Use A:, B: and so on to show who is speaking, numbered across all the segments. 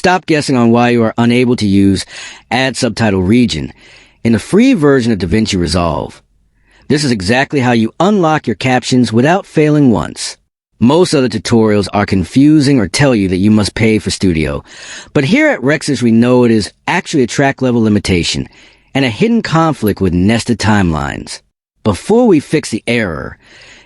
A: Stop guessing on why you are unable to use Add Subtitle Region in the free version of DaVinci Resolve. This is exactly how you unlock your captions without failing once. Most other tutorials are confusing or tell you that you must pay for Studio, but here at Rexus we know it is actually a track level limitation and a hidden conflict with nested timelines. Before we fix the error,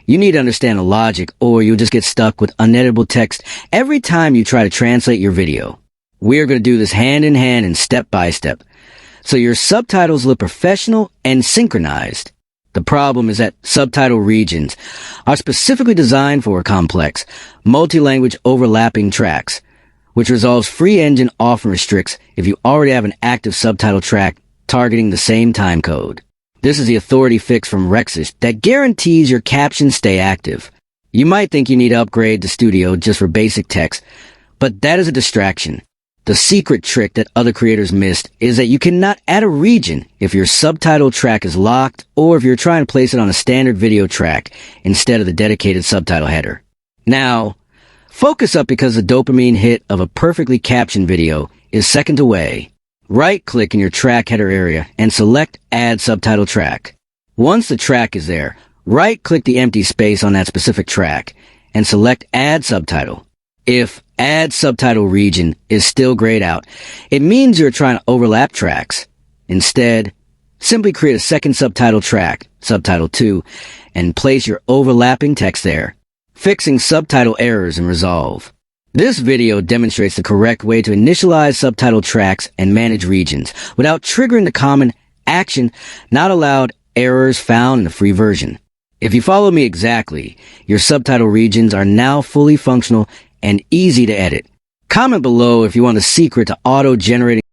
A: you need to understand the logic or you'll just get stuck with uneditable text every time you try to translate your video. We're going to do this hand in hand and step by step, so your subtitles look professional and synchronized. The problem is that subtitle regions are specifically designed for complex, multi-language overlapping tracks, which Resolve's free engine often restricts if you already have an active subtitle track targeting the same timecode. This is the authority fix from Rexus that guarantees your captions stay active. You might think you need to upgrade to Studio just for basic text, but that is a distraction. The secret trick that other creators missed is that you cannot add a region if your subtitle track is locked or if you're trying to place it on a standard video track instead of the dedicated subtitle header. Now, focus up because the dopamine hit of a perfectly captioned video is seconds away. Right-click in your track header area and select Add Subtitle Track. Once the track is there, right-click the empty space on that specific track and select Add Subtitle. If Add Subtitle Region is still grayed out, it means you're trying to overlap tracks. Instead, simply create a second subtitle track, Subtitle 2, and place your overlapping text there, fixing subtitle errors in Resolve. This video demonstrates the correct way to initialize subtitle tracks and manage regions without triggering the common action not allowed errors found in the free version. If you follow me exactly, your subtitle regions are now fully functional and easy to edit. Comment below if you want a secret to auto-generating